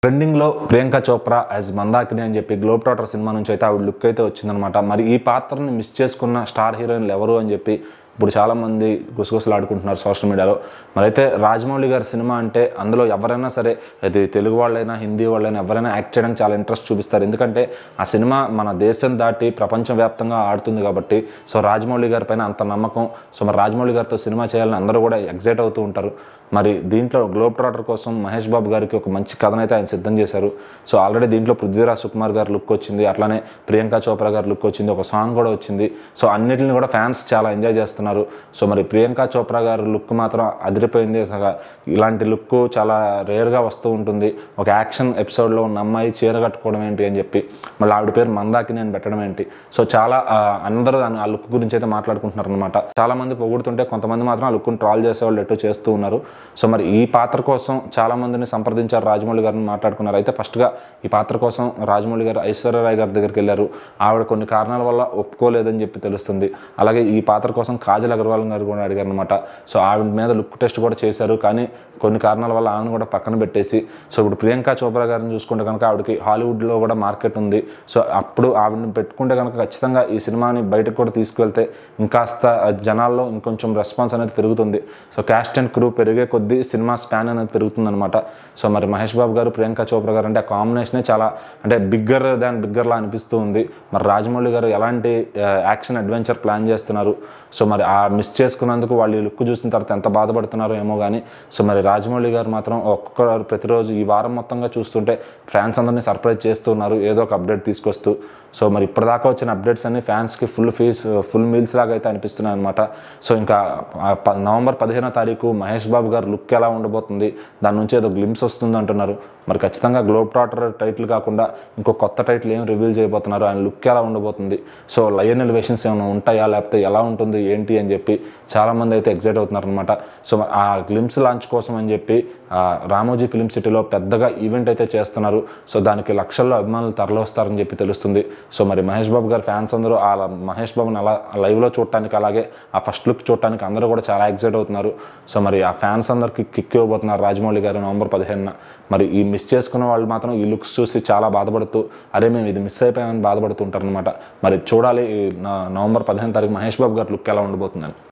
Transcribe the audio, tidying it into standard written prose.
ట్రెండింగ్లో ప్రియాంక చోప్రా యాజ్ మందాకిని అని చెప్పి గ్లోబ్ ట్రాటర్ సినిమా నుంచి అయితే ఆవిడ లుక్ అయితే వచ్చిందనమాట. మరి ఈ పాత్రని మిస్ చేసుకున్న స్టార్ హీరోయిన్లు ఎవరు అని చెప్పి ఇప్పుడు చాలామంది గుసగుసలు ఆడుకుంటున్నారు సోషల్ మీడియాలో. మరి అయితే రాజమౌళి గారి సినిమా అంటే అందులో ఎవరైనా సరే, అది తెలుగు వాళ్ళైనా హిందీ వాళ్ళైనా ఎవరైనా యాక్ట్ చేయడానికి చాలా ఇంట్రెస్ట్ చూపిస్తారు. ఎందుకంటే ఆ సినిమా మన దేశం దాటి ప్రపంచవ్యాప్తంగా ఆడుతుంది కాబట్టి. సో రాజమౌళి గారి పైన అంత నమ్మకం. సో మరి రాజమౌళి గారితో సినిమా చేయాలని అందరూ కూడా ఎగ్జైట్ అవుతూ ఉంటారు. మరి దీంట్లో గ్లోబ్ ట్రాటర్ కోసం మహేష్ బాబు గారికి ఒక మంచి కథనైతే ఆయన సిద్ధం చేశారు. సో ఆల్రెడీ దీంట్లో పృథ్వీరాజ్ సుకుమార్ గారి లుక్ వచ్చింది, అట్లానే ప్రియాంక చోప్రా గారి లుక్ వచ్చింది, ఒక సాంగ్ కూడా వచ్చింది. సో అన్నిటిని కూడా ఫ్యాన్స్ చాలా ఎంజాయ్ చేస్తున్నారు. సో మరి ప్రియాంక చోప్రా గారి లుక్ మాత్రం అదిరిపోయింది. ఇలాంటి లుక్ చాలా రేర్గా వస్తూ ఉంటుంది. ఒక యాక్షన్ ఎపిసోడ్లో ఉన్న అమ్మాయి చీర కట్టుకోవడం ఏంటి అని చెప్పి, మళ్ళీ ఆవిడ పేరు మందాకిని అని పెట్టడం ఏంటి. సో చాలా అందరూ ఆ లుక్ గురించి అయితే మాట్లాడుకుంటున్నారు అనమాట. చాలా మంది పొగుడుతుంటే కొంతమంది మాత్రం ఆ లుక్ను ట్రాల్ చేసేవాళ్ళు ఎటు చేస్తూ ఉన్నారు. సో మరి ఈ పాత్ర కోసం చాలా మందిని సంప్రదించారు, రాజమౌళి గారిని మాట్లాడుకున్నారు. అయితే ఫస్ట్గా ఈ పాత్ర కోసం రాజమౌళి గారు ఐశ్వర్య రాయ్ గారి దగ్గరికి వెళ్ళారు. ఆవిడ కొన్ని కారణాల వల్ల ఒప్పుకోలేదని చెప్పి తెలుస్తుంది. అలాగే ఈ పాత్ర కోసం కాజల్ అగర్వాల్ గారు కూడా అడిగారు అనమాట. సో ఆవిడ మీద లుక్ టెస్ట్ కూడా చేశారు, కానీ కొన్ని కారణాల వల్ల ఆవిడని కూడా పక్కన పెట్టేసి, సో ఇప్పుడు ప్రియాంక చోప్రా గారిని చూసుకుంటే కనుక ఆవిడకి హాలీవుడ్లో కూడా మార్కెట్ ఉంది. సో అప్పుడు ఆవిడని పెట్టుకుంటే కనుక ఖచ్చితంగా ఈ సినిమాని బయటకు కూడా తీసుకువెళ్తే ఇంకాస్త జనాల్లో ఇంకొంచెం రెస్పాన్స్ అనేది పెరుగుతుంది. సో క్యాస్ట్ అండ్ క్రూ పెరిగే కొద్దీ సినిమా స్పాన్ అనేది పెరుగుతుంది అనమాట. సో మరి మహేష్ బాబు గారు ప్రియాంక చోప్రా గారు అంటే ఆ కాంబినేషనే చాలా అంటే బిగ్గర్ దాన్ బిగ్గర్లా అనిపిస్తూ ఉంది. మరి రాజమౌళి గారు ఎలాంటి యాక్షన్ అడ్వెంచర్ ప్లాన్ చేస్తున్నారు, సో మరి ఆ మిస్ చేసుకున్నందుకు వాళ్ళు ఈ లుక్ చూసిన తర్వాత ఎంత బాధపడుతున్నారో ఏమో కానీ. సో మరి రాజమౌళి గారు మాత్రం ఒక్కొక్కరు ప్రతిరోజు ఈ వారం మొత్తంగా చూస్తుంటే ఫ్యాన్స్ అందరినీ సర్ప్రైజ్ చేస్తున్నారు, ఏదో ఒక అప్డేట్ తీసుకొస్తూ. సో మరి ఇప్పటిదాకా వచ్చిన అప్డేట్స్ అన్ని ఫ్యాన్స్కి ఫుల్ మీల్స్ లాగా అయితే అనిపిస్తున్నాయి అనమాట. సో ఇంకా నవంబర్ 15వ తారీఖు మహేష్ బాబు గారు లుక్ ఎలా ఉండబోతుంది, దాని నుంచి ఏదో గ్లిమ్స్ వస్తుంది అంటున్నారు. మరి ఖచ్చితంగా గ్లోబ్ ట్రాటర్ టైటిల్ కాకుండా ఇంకో కొత్త టైటిల్ ఏం రివీల్ చేయబోతున్నారు, ఆయన లుక్ ఎలా ఉండబోతుంది, సో లయన్ ఎలివేషన్స్ ఏమైనా ఉంటాయా, లేకపోతే ఎలా ఉంటుంది ఏంటి అని చెప్పి చాలామంది అయితే ఎగ్జైట్ అవుతున్నారు అనమాట. సో ఆ గ్లిమ్స్ లాంచ్ కోసం అని చెప్పి రామోజీ ఫిలిం సిటీలో పెద్దగా ఈవెంట్ అయితే చేస్తున్నారు. సో దానికి లక్షల్లో అభిమానులు తరలివస్తారని చెప్పి తెలుస్తుంది. సో మరి మహేష్ బాబు గారి ఫ్యాన్స్ అందరూ ఆ మహేష్ బాబుని అలా లైవ్లో చూడటానికి, అలాగే ఆ ఫస్ట్ లుక్ చూడటానికి అందరూ కూడా చాలా ఎగ్జైట్ అవుతున్నారు. సో మరి ఆ ఫ్యాన్స్ అందరికి కిక్ ఇవ్వబోతున్నారు రాజమౌళి గారు నవంబర్ 15న. మరి ఈ మిస్ చేసుకున్న వాళ్ళు మాత్రం ఈ లుక్స్ చూసి చాలా బాధపడుతూ, అరే మేము ఇది మిస్ అయిపోయామని బాధపడుతూ ఉంటారు అనమాట. మరి చూడాలి నవంబర్ 15వ తారీఖు మహేష్ బాబు గారి లుక్ ఎలా ఉండబోతుందని.